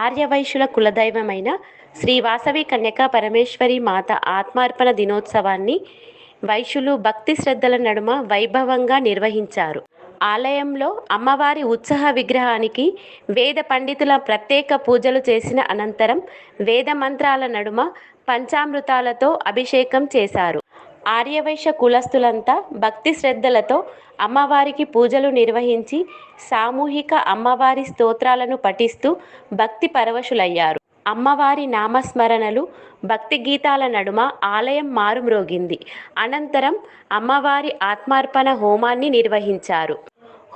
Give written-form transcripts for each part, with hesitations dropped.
ఆర్యవైశ్యుల కులదైవమైన శ్రీ వాసవి కన్యకా పరమేశ్వరి మాత ఆత్మార్పణ దినోత్సవాన్ని వైశ్యులు భక్తి శ్రద్ధల నడుమ వైభవంగా నిర్వహించారు. ఆలయంలో అమ్మవారి ఉత్సవ విగ్రహానికి వేద పండితుల ప్రత్యేక పూజలు చేసిన అనంతరం వేద మంత్రాల నడుమ పంచామృతాలతో అభిషేకం చేశారు. ఆర్యవైశ్య కులస్తులంతా భక్తి శ్రద్ధలతో అమ్మవారికి పూజలు నిర్వహించి సామూహిక అమ్మవారి స్తోత్రాలను పఠిస్తూ భక్తి పరవశులయ్యారు. అమ్మవారి నామస్మరణలు, భక్తి గీతాల నడుమ ఆలయం మారుమ్రోగింది. అనంతరం అమ్మవారి ఆత్మార్పణ హోమాన్ని నిర్వహించారు.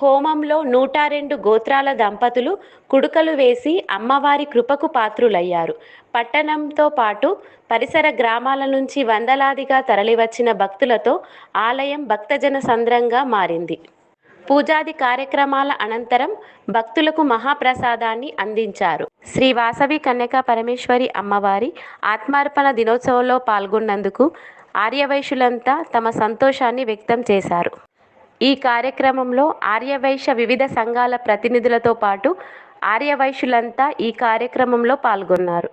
హోమంలో 102 గోత్రాల దంపతులు కుడుకలు వేసి అమ్మవారి కృపకు పాత్రులయ్యారు. పట్టణంతో పాటు పరిసర గ్రామాల నుంచి వందలాదిగా తరలివచ్చిన భక్తులతో ఆలయం భక్తజన సంద్రంగా మారింది. పూజాది కార్యక్రమాల అనంతరం భక్తులకు మహాప్రసాదాన్ని అందించారు. శ్రీ వాసవి కన్యకా పరమేశ్వరి అమ్మవారి ఆత్మార్పణ దినోత్సవంలో పాల్గొన్నందుకు ఆర్యవైశ్యులంతా తమ సంతోషాన్ని వ్యక్తం చేశారు. ఈ కార్యక్రమంలో ఆర్యవైశ్య వివిధ సంఘాల ప్రతినిధులతో పాటు ఆర్యవైశ్యులంతా ఈ కార్యక్రమంలో పాల్గొన్నారు.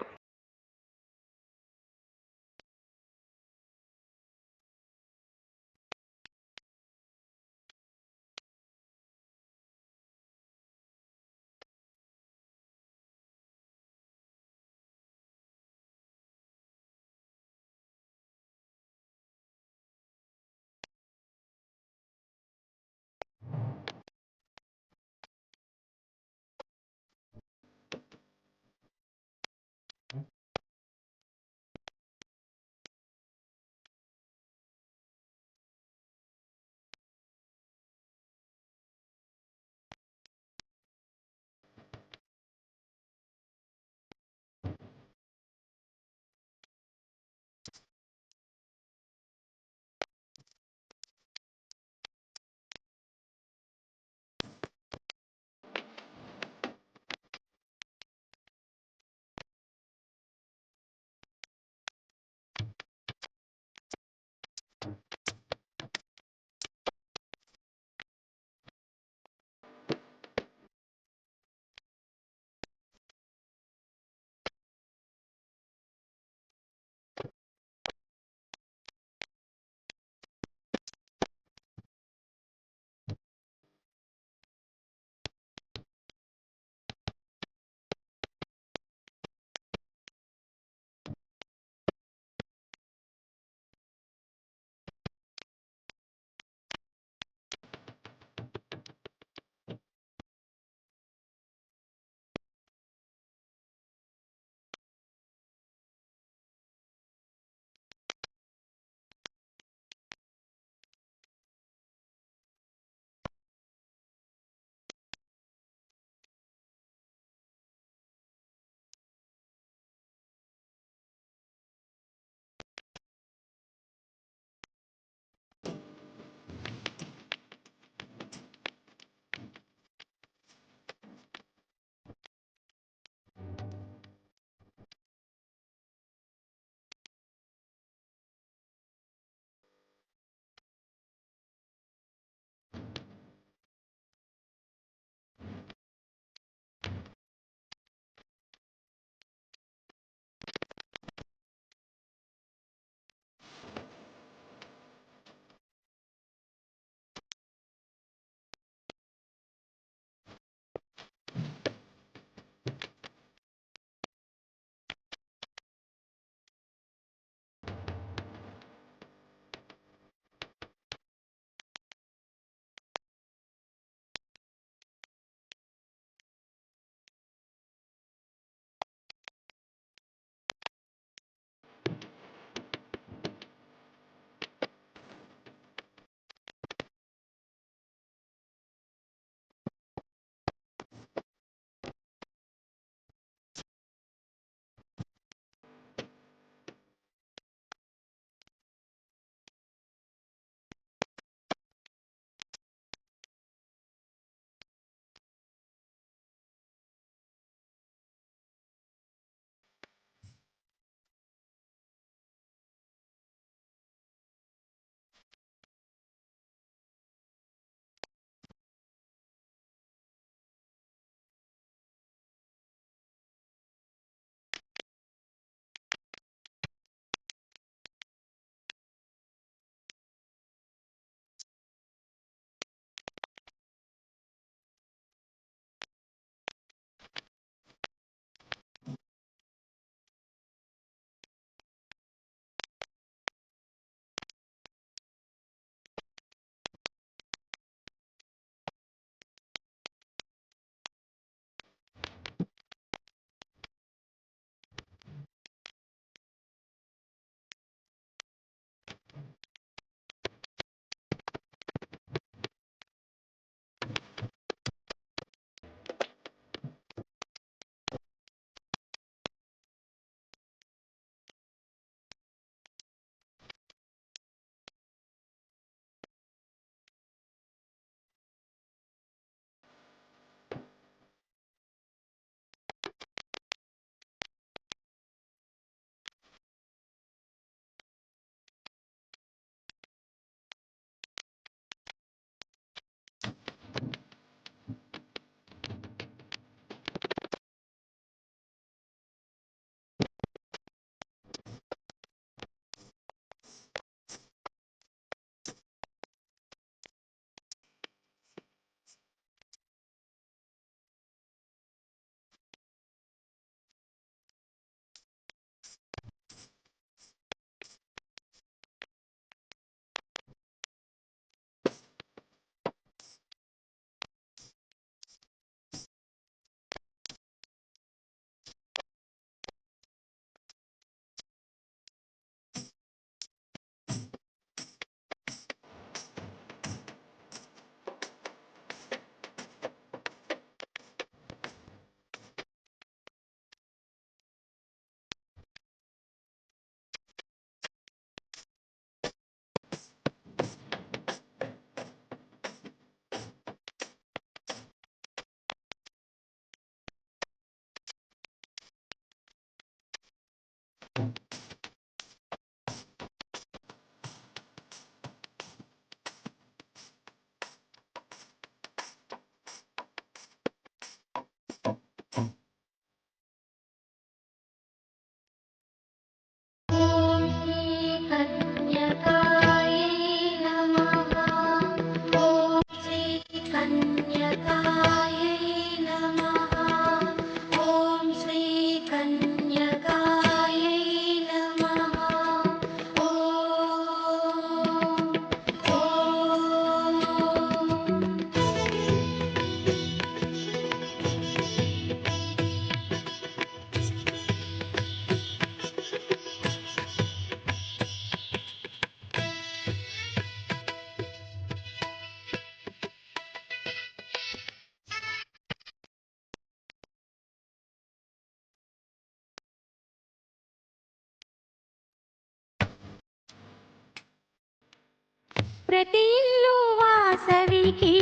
ప్రతి ఇల్లు వాసవికి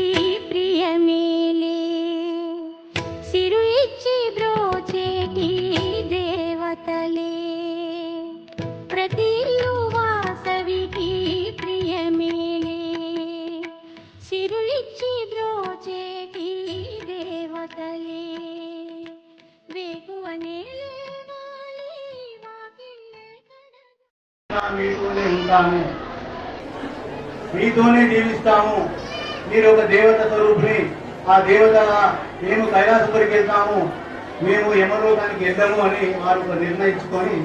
ప్రియమేలే, సిరు ఇచ్చి బ్రోచేటి దేవతలే. ప్రతి ఇల్లు వాసవికి ప్రియమేలే, సిరు ఇచ్చి బ్రోచేటి దేవతలే. వేకువనే లేవాలి వాకిళ్ళే కడగా. మీతోనే ఉంటాము, మీతోనే జీవిస్తాము. మీరు ఒక దేవత స్వరూపిణి. ఆ దేవతగా మేము కైలాసపురికి వెళ్తాము, మేము యమలోకానికి వెళ్ళము అని వారు నిర్ణయించుకొని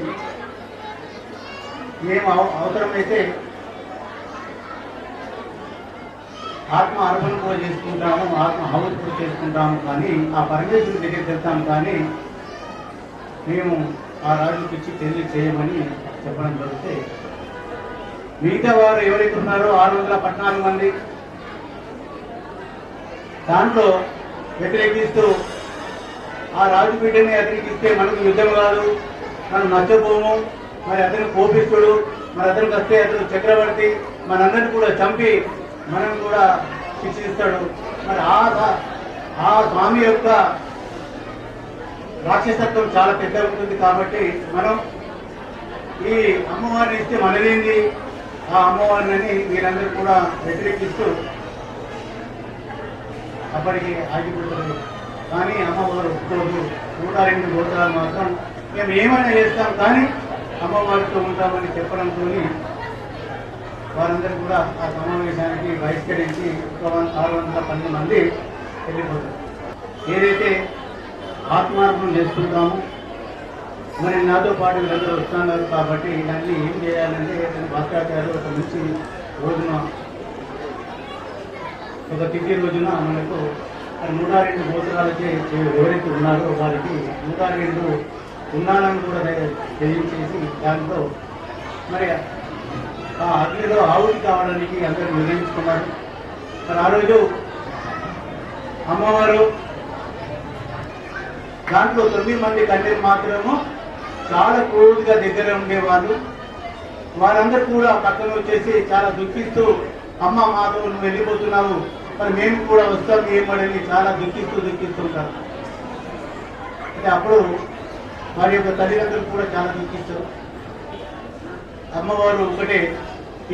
మేము అవసరమైతే ఆత్మ అర్పణ కూడా చేసుకుంటాము, ఆత్మ హౌస్ కూడా చేసుకుంటాము. కానీ ఆ పరమేశ్వరుడి దగ్గరికి వెళ్తాము. కానీ మేము ఆ రాజుకి ఇచ్చి పెళ్లి చేయమని చెప్పడం జరిగితే మిగతా వారు ఎవరైతే ఉన్నారో 614 మంది దాంట్లో వ్యతిరేకిస్తూ ఆ రాజు బిడ్డని అతనికి ఇస్తే మనకు యుద్ధం కాదు, మనం నచ్చపోము, మరి అతను కోపిస్తుడు, మరి అతనికి వస్తే అతను చక్రవర్తి, మనందరినీ కూడా చంపి మనం కూడా శిక్షిస్తాడు. మరి ఆ స్వామి యొక్క రాక్షసత్వం చాలా పెద్దగా ఉంటుంది. కాబట్టి మనం ఈ అమ్మవారిని ఇస్తే మనదేంది, ఆ అమ్మవారిని వీరందరూ కూడా వ్యతిరేకిస్తూ అప్పటికి ఆగిపోతుంది. కానీ అమ్మవారు ఒప్పుకోదు. 102 గోత్రాలు మాత్రం మేము ఏమైనా చేస్తాం కానీ అమ్మవారితో ఉంటామని చెప్పడంతో వారందరూ కూడా ఆ సమావేశానికి బహిష్కరించి 610 మంది వెళ్ళిపోతారు. ఏదైతే ఆత్మార్పణ చేసుకుంటాము, మరి నాతో పాటు వీళ్ళందరూ వస్తున్నారు. కాబట్టి ఇవన్నీ ఏం చేయాలంటే భక్తాచార్యులు ఒక మంచి రోజున, ఒక తిథి రోజున మనకు 102 గోత్రాలకి ఎవరైతే ఉన్నారో వారికి 102 ఉన్నాలను కూడా తెలియచేసి దాంట్లో మరి ఆ అగ్నిలో ఆవుతి కావడానికి అందరూ నిర్ణయించుకున్నారు. మరి ఆ రోజు అమ్మవారు దాంట్లో 9 మంది కన్యలు మాత్రము చాలా క్లోజ్గా దగ్గర ఉండేవాళ్ళు. వారందరూ కూడా పక్కన వచ్చేసి చాలా దుఃఖిస్తూ, అమ్మ మాతో నువ్వు వెళ్ళిపోతున్నావు, మరి మేము కూడా వస్తాం ఏమని చాలా దుఃఖిస్తుంటారు. అయితే అప్పుడు వారి యొక్క తల్లిదండ్రులు కూడా చాలా దుఃఖిస్తారు. అమ్మవారు ఒకటే,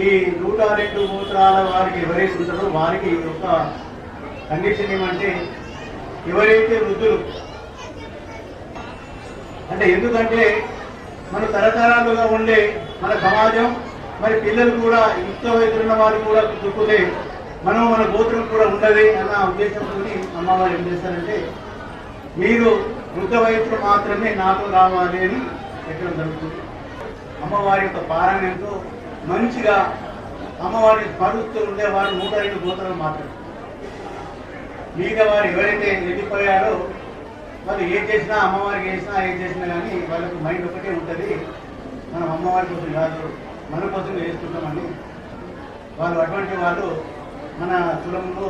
ఈ 102 గోత్రాల వారికి ఎవరైతే ఉంటారో వారికి ఒక కండిషన్ ఏమంటే, ఎవరైతే వృద్ధులు అంటే, ఎందుకంటే మన తరతరాలుగా ఉండే మన సమాజం, మరి పిల్లలు కూడా యుక్త వయసున్న వారు కూడా దుక్కుతే మనం మన గోత్రం కూడా ఉండదు అన్న ఉద్దేశంతో అమ్మవారు ఏం చేస్తారంటే, మీరు వృద్ధ వయసులో మాత్రమే నాతో రావాలి అని ఎక్కడం జరుగుతుంది. అమ్మవారి యొక్క పారాయణంతో మంచిగా అమ్మవారిని స్మరుస్తూ ఉండేవారు 102 గోత్రాలు మాత్రమే. మిగతా వారు ఎవరైతే వెళ్ళిపోయారో వాళ్ళు ఏం చేసినా, అమ్మవారికి ఏం చేసినా కానీ వాళ్ళకు మైండ్ ఒకటే ఉంటుంది, మనం అమ్మవారి కోసం కాదు మన కోసం వేసుకుంటామని. వాళ్ళు అటువంటి వాళ్ళు మన కులంలో